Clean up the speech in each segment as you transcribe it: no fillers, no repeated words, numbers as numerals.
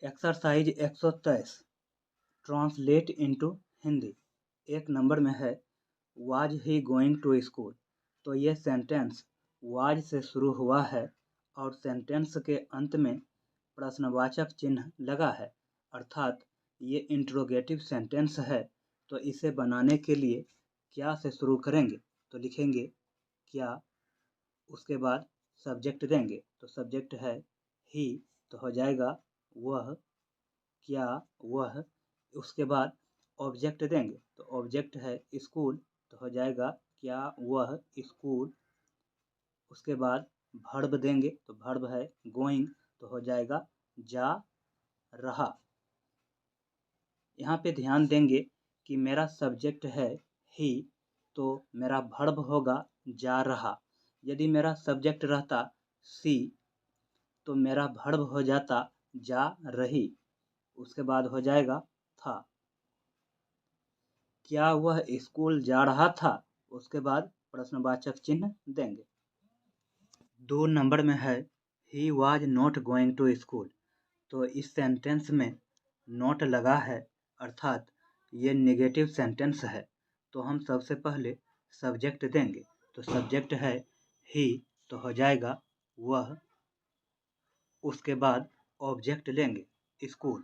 Exercise 123 translate into Hindi. एक number में है was he going to school. तो ये सेंटेंस वाज से शुरू हुआ है और सेंटेंस के अंत में प्रश्नवाचक चिन्ह लगा है, अर्थात ये इंट्रोगेटिव सेंटेंस है। तो इसे बनाने के लिए क्या से शुरू करेंगे तो लिखेंगे क्या, उसके बाद सब्जेक्ट देंगे तो सब्जेक्ट है ही, तो हो जाएगा वह, क्या वह। उसके बाद ऑब्जेक्ट देंगे तो ऑब्जेक्ट है स्कूल, तो हो जाएगा क्या वह स्कूल। उसके बाद वर्ब देंगे तो वर्ब है गोइंग, तो हो जाएगा जा रहा। यहाँ पे ध्यान देंगे कि मेरा सब्जेक्ट है ही, तो मेरा वर्ब होगा जा रहा। यदि मेरा सब्जेक्ट रहता सी तो मेरा वर्ब हो जाता जा रही। उसके बाद हो जाएगा था। क्या वह स्कूल जा रहा था, उसके बाद प्रश्नवाचक चिन्ह देंगे। 2 नंबर में है he was not going to school. तो इस सेंटेंस में नॉट लगा है, अर्थात ये नेगेटिव सेंटेंस है। तो हम सबसे पहले सब्जेक्ट देंगे तो सब्जेक्ट है ही, तो हो जाएगा वह। उसके बाद ऑब्जेक्ट लेंगे स्कूल,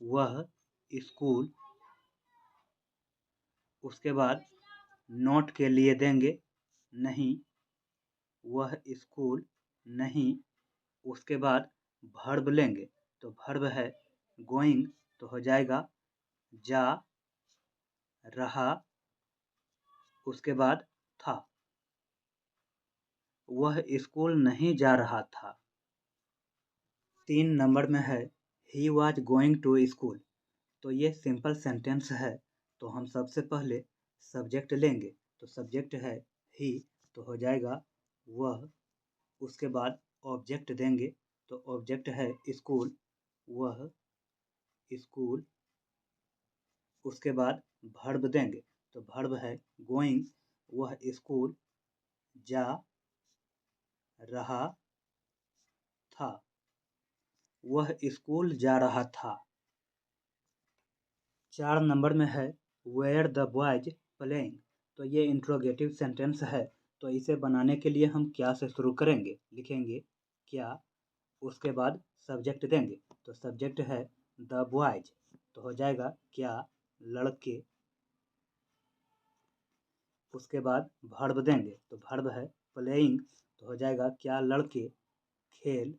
वह स्कूल। उसके बाद नॉट के लिए देंगे नहीं, वह स्कूल नहीं। उसके बाद वर्ब लेंगे तो वर्ब है गोइंग, तो हो जाएगा जा रहा। उसके बाद था, वह स्कूल नहीं जा रहा था। 3 नंबर में है he was going to school. तो ये सिंपल सेंटेंस है। तो हम सबसे पहले सब्जेक्ट लेंगे तो सब्जेक्ट है ही, तो हो जाएगा वह। उसके बाद ऑब्जेक्ट देंगे तो ऑब्जेक्ट है स्कूल, वह स्कूल। उसके बाद वर्ब देंगे तो वर्ब है गोइंग, वह स्कूल जा रहा था, वह स्कूल जा रहा था। 4 नंबर में है वेयर द बॉयज प्लेइंग। तो ये इंट्रोगेटिव सेंटेंस है। तो इसे बनाने के लिए हम क्या से शुरू करेंगे, लिखेंगे क्या। उसके बाद सब्जेक्ट देंगे तो सब्जेक्ट है द बॉयज, तो हो जाएगा क्या लड़के। उसके बाद वर्ब देंगे तो वर्ब है प्लेइंग, तो हो जाएगा क्या लड़के खेल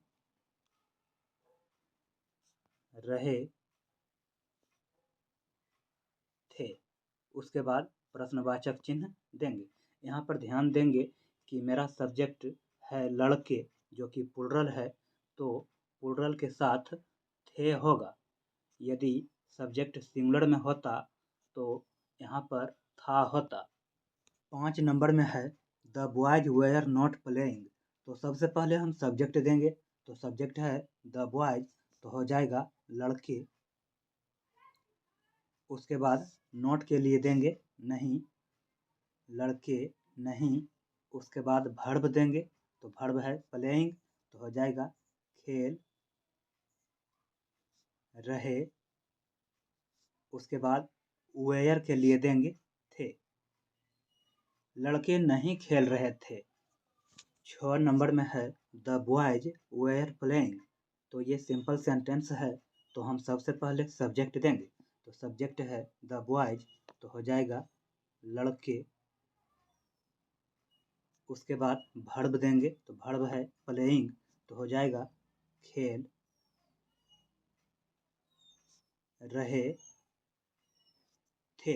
रहे थे। उसके बाद प्रश्नवाचक चिन्ह देंगे। यहाँ पर ध्यान देंगे कि मेरा सब्जेक्ट है लड़के, जो कि प्लुरल है, तो प्लुरल के साथ थे होगा। यदि सब्जेक्ट सिंगुलर में होता तो यहाँ पर था होता। 5 नंबर में है the boys were not playing. तो सबसे पहले हम सब्जेक्ट देंगे तो सब्जेक्ट है द बॉयज, तो हो जाएगा लड़के। उसके बाद नॉट के लिए देंगे नहीं, लड़के नहीं। उसके बाद वर्ब देंगे तो वर्ब है प्लेइंग, तो हो जाएगा खेल रहे। उसके बाद वेयर के लिए देंगे थे, लड़के नहीं खेल रहे थे। 6 नंबर में है द बॉयज वेयर प्लेइंग। तो ये सिंपल सेंटेंस है। तो हम सबसे पहले सब्जेक्ट देंगे तो सब्जेक्ट है द बॉयज, तो हो जाएगा लड़के। उसके बाद वर्ब देंगे तो वर्ब है प्लेइंग, तो हो जाएगा खेल रहे थे।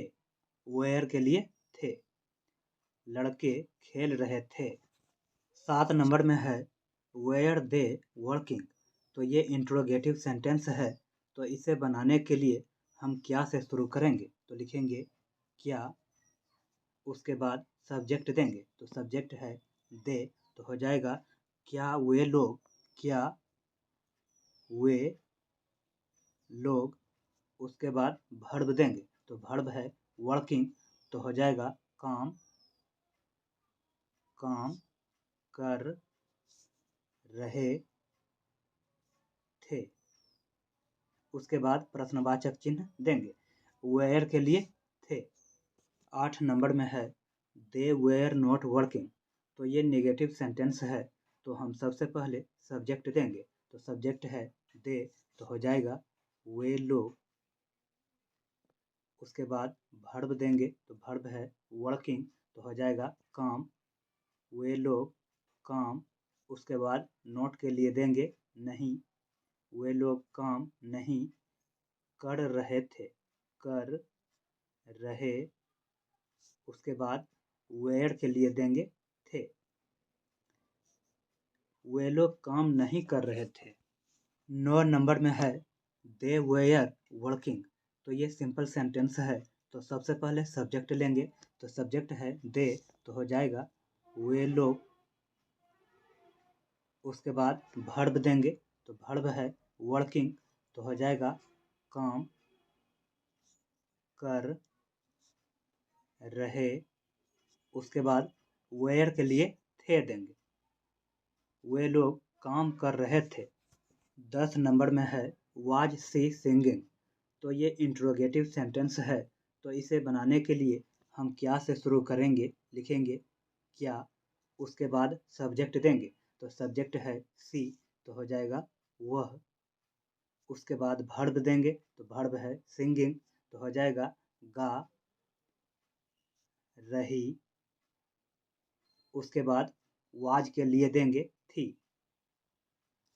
वेयर के लिए थे, लड़के खेल रहे थे। 7 नंबर में है वेयर दे वर्किंग। तो ये इंट्रोगेटिव सेंटेंस है। तो इसे बनाने के लिए हम क्या से शुरू करेंगे तो लिखेंगे क्या। उसके बाद सब्जेक्ट देंगे तो सब्जेक्ट है दे, तो हो जाएगा क्या वे लोग, क्या वे लोग। उसके बाद वर्ब देंगे तो वर्ब है वर्किंग, तो हो जाएगा काम काम कर रहे थे। उसके बाद प्रश्नवाचक चिन्ह देंगे। वेयर के लिए थे। 8 नंबर में है दे वेयर नॉट वर्किंग, तो ये नेगेटिव सेंटेंस है, तो हम सबसे पहले सब्जेक्ट देंगे। तो सब्जेक्ट है दे, तो हो जाएगा वे लोग। उसके बाद वर्ब देंगे, तो वर्ब है वर्किंग, तो हो जाएगा काम, वे लोग काम। उसके बाद नॉट के लिए देंगे नहीं, वे लोग काम नहीं कर रहे थे, कर रहे। उसके बाद वेयर के लिए देंगे थे, वे लोग काम नहीं कर रहे थे। 9 नंबर में है दे वेयर वर्किंग, तो ये सिंपल सेंटेंस है, तो सबसे पहले सब्जेक्ट लेंगे। तो सब्जेक्ट है दे, तो हो जाएगा वे लोग। उसके बाद वर्ब देंगे, तो वर्ब है वर्किंग, तो हो जाएगा काम कर रहे। उसके बाद वेयर के लिए थे देंगे, वे लोग काम कर रहे थे। 10 नंबर में है वाज सी सिंगिंग, तो ये इंट्रोगेटिव सेंटेंस है, तो इसे बनाने के लिए हम क्या से शुरू करेंगे, लिखेंगे क्या। उसके बाद सब्जेक्ट देंगे, तो सब्जेक्ट है सी, तो हो जाएगा वह। उसके बाद वर्ब देंगे, तो वर्ब है सिंगिंग, तो हो जाएगा गा रही। उसके बाद वाज के लिए देंगे थी।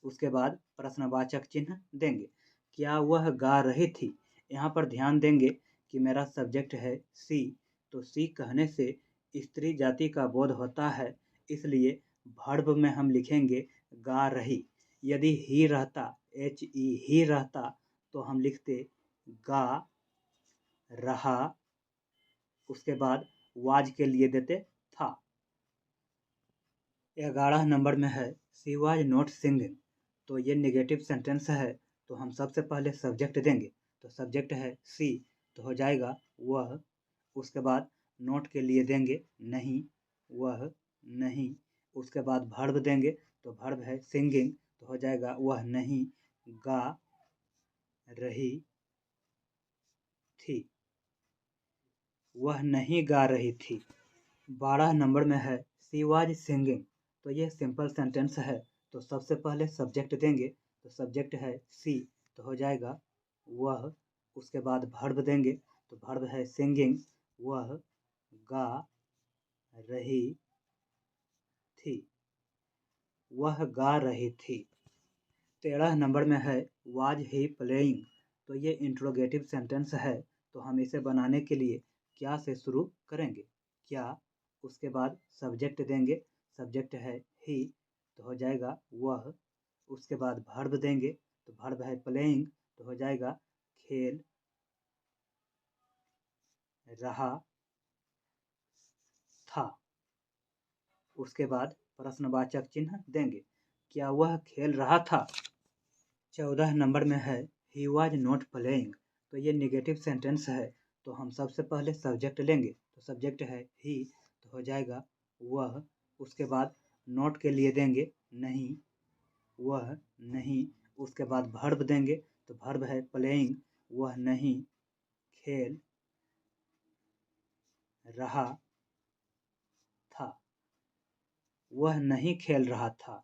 उसके बाद प्रश्नवाचक चिन्ह देंगे, क्या वह गा रही थी। यहाँ पर ध्यान देंगे कि मेरा सब्जेक्ट है सी, तो सी कहने से स्त्री जाति का बोध होता है, इसलिए वर्ब में हम लिखेंगे गा रही। यदि ही रहता, एच ई ही रहता, तो हम लिखते गा रहा। उसके बाद वाज के लिए देते था। 11 नंबर में है शी वाज नॉट सिंगिंग, तो ये नेगेटिव सेंटेंस है, तो हम सबसे पहले सब्जेक्ट देंगे। तो सब्जेक्ट है सी, तो हो जाएगा वह। उसके बाद नॉट के लिए देंगे नहीं, वह नहीं। उसके बाद वर्ब देंगे, तो वर्ब है सिंगिंग, तो हो जाएगा वह नहीं गा रही थी, वह नहीं गा रही थी। 12 नंबर में है शी वाज सिंगिंग, तो ये सिंपल सेंटेंस है, तो सबसे पहले सब्जेक्ट देंगे। तो सब्जेक्ट है सी, तो हो जाएगा वह। उसके बाद वर्ब देंगे, तो वर्ब है सिंगिंग, वह गा रही थी, वह गा रही थी। 13 नंबर में है वाज ही प्लेइंग, तो ये इंट्रोगेटिव सेंटेंस है, तो हम इसे बनाने के लिए क्या से शुरू करेंगे, क्या। उसके बाद सब्जेक्ट देंगे, सब्जेक्ट है ही, तो हो जाएगा वह। उसके बाद वर्ब देंगे, तो वर्ब है प्लेइंग, तो हो जाएगा खेल रहा था। उसके बाद प्रश्नवाचक चिन्ह देंगे, क्या वह खेल रहा था। 14 नंबर में है ही वाज नॉट प्लेइंग, तो ये नेगेटिव सेंटेंस है, तो हम सबसे पहले सब्जेक्ट लेंगे। तो सब्जेक्ट है ही, तो हो जाएगा वह। उसके बाद नॉट के लिए देंगे नहीं, वह नहीं। उसके बाद वर्ब देंगे, तो वर्ब है प्लेइंग, वह नहीं खेल रहा था, वह नहीं खेल रहा था।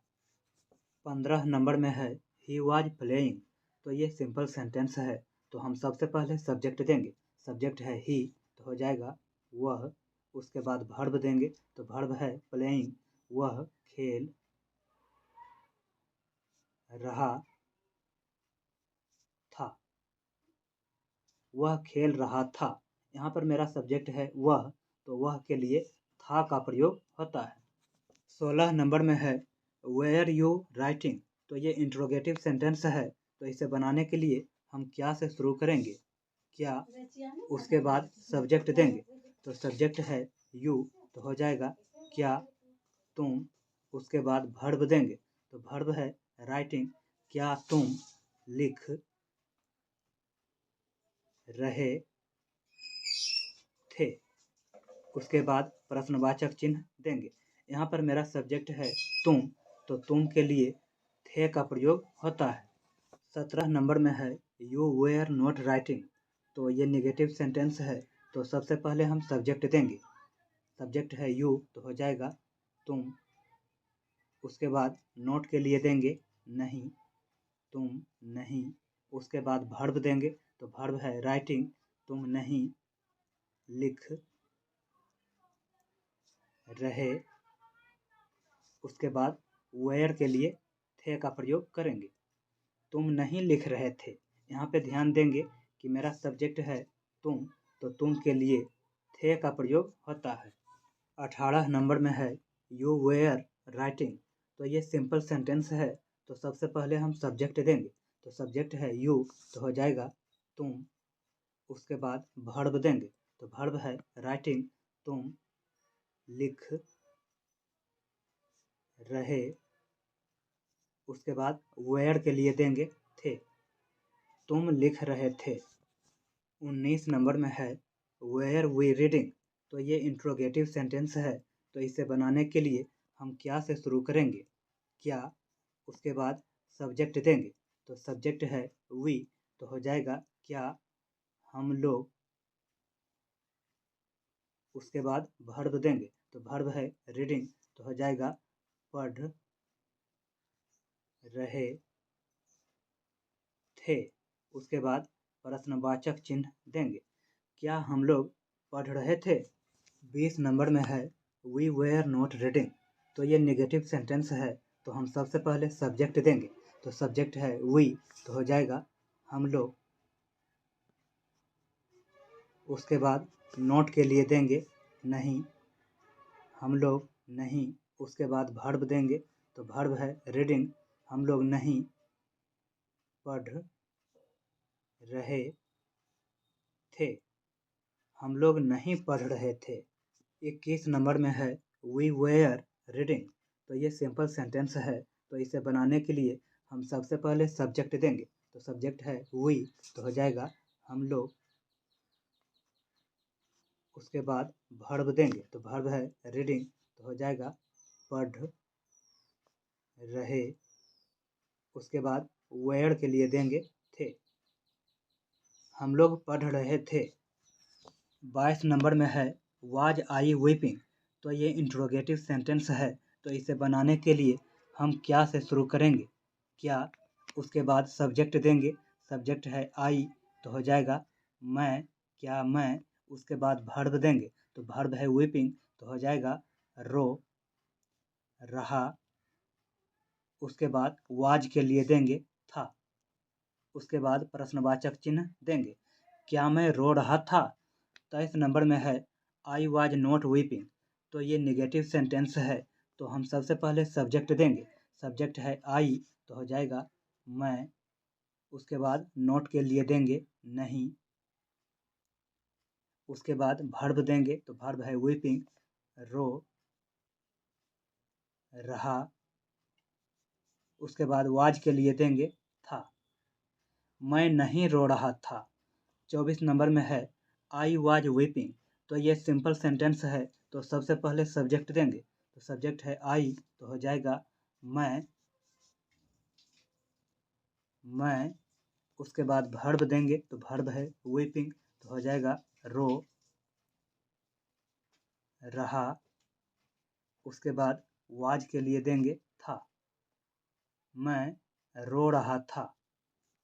15 नंबर में है ही वाज प्लेइंग, तो ये सिंपल सेंटेंस है, तो हम सबसे पहले सब्जेक्ट देंगे। सब्जेक्ट है ही, तो हो जाएगा वह। उसके बाद वर्ब देंगे, तो वर्ब है प्लेइंग, वह खेल रहा था, वह खेल रहा था। यहाँ पर मेरा सब्जेक्ट है वह, तो वह के लिए था का प्रयोग होता है। 16 नंबर में है वेयर यू राइटिंग, तो ये इंट्रोगेटिव सेंटेंस है, तो इसे बनाने के लिए हम क्या से शुरू करेंगे, क्या। उसके बाद सब्जेक्ट देंगे, तो सब्जेक्ट है यू, तो हो जाएगा क्या तुम। उसके बाद वर्ब देंगे, तो वर्ब है राइटिंग, क्या तुम लिख रहे थे। उसके बाद प्रश्नवाचक चिन्ह देंगे। यहाँ पर मेरा सब्जेक्ट है तुम, तो तुम के लिए थे का प्रयोग होता है। 17 नंबर में है यू वेयर नॉट राइटिंग, तो ये नेगेटिव सेंटेंस है। तो सबसे पहले हम सब्जेक्ट देंगे। सब्जेक्ट है यू तो हो जाएगा तुम। उसके बाद नोट के लिए देंगे नहीं, तुम नहीं। उसके बाद वर्ब देंगे तो वर्ब है राइटिंग, तुम नहीं लिख रहे। उसके बाद वेयर के लिए थे का प्रयोग करेंगे। तुम नहीं लिख रहे थे, यहाँ पे ध्यान देंगे कि मेरा सब्जेक्ट है तुम, तो तुम के लिए थे का प्रयोग होता है। 18 नंबर में है यू वेयर राइटिंग, तो ये सिंपल सेंटेंस है। तो सबसे पहले हम सब्जेक्ट देंगे। तो सब्जेक्ट है यू तो हो जाएगा तुम। उसके बाद वर्ब देंगे तो वर्ब है राइटिंग, तुम लिख रहे। उसके बाद वेयर के लिए देंगे थे, तुम लिख रहे थे। 19 नंबर में है वेयर वी रीडिंग, तो ये इंट्रोगेटिव सेंटेंस है। तो इसे बनाने के लिए हम क्या से शुरू करेंगे, क्या। उसके बाद सब्जेक्ट देंगे तो सब्जेक्ट है वी तो हो जाएगा क्या हम लोग। उसके बाद वर्ब देंगे तो वर्ब है रीडिंग तो हो जाएगा पढ़ रहे थे। उसके बाद प्रश्नवाचक चिन्ह देंगे, क्या हम लोग पढ़ रहे थे। 20 नंबर में है वी वेयर नॉट रीडिंग, तो ये नेगेटिव सेंटेंस है। तो हम सबसे पहले सब्जेक्ट देंगे तो सब्जेक्ट है वी तो हो जाएगा हम लोग। उसके बाद नोट के लिए देंगे नहीं, हम लोग नहीं। उसके बाद वर्ब देंगे तो वर्ब है रीडिंग, हम लोग नहीं पढ़ रहे थे, हम लोग नहीं पढ़ रहे थे। 21 नंबर में है वी वेयर रीडिंग, तो ये सिंपल सेंटेंस है। तो इसे बनाने के लिए हम सबसे पहले सब्जेक्ट देंगे तो सब्जेक्ट है वी तो हो जाएगा हम लोग। उसके बाद वर्ब देंगे तो वर्ब है रीडिंग तो हो जाएगा पढ़ रहे। उसके बाद वेयर के लिए देंगे थे, हम लोग पढ़ रहे थे। 22 नंबर में है वाज आई वीपिंग, तो ये इंट्रोगेटिव सेंटेंस है। तो इसे बनाने के लिए हम क्या से शुरू करेंगे, क्या। उसके बाद सब्जेक्ट देंगे, सब्जेक्ट है आई तो हो जाएगा मैं, क्या मैं। उसके बाद वर्ब देंगे तो वर्ब है वीपिंग तो हो जाएगा रो रहा। उसके बाद वाज के लिए देंगे था। उसके बाद प्रश्नवाचक चिन्ह देंगे, क्या मैं रो रहा था। 23 नंबर में है आई वाज नॉट वीपिंग, तो ये नेगेटिव सेंटेंस है। तो हम सबसे पहले सब्जेक्ट देंगे, सब्जेक्ट है आई तो हो जाएगा मैं। उसके बाद नोट के लिए देंगे नहीं। उसके बाद वर्ब देंगे तो वर्ब है वीपिंग, रो रहा। उसके बाद वाज के लिए देंगे था, मैं नहीं रो रहा था। 24 नंबर में है आई वाज वीपिंग, तो ये सिंपल सेंटेंस है। तो सबसे पहले सब्जेक्ट देंगे तो सब्जेक्ट है आई तो हो जाएगा मैं। उसके बाद वर्ब देंगे तो वर्ब है वीपिंग तो हो जाएगा रो रहा। उसके बाद वाज के लिए देंगे था, मैं रो रहा था।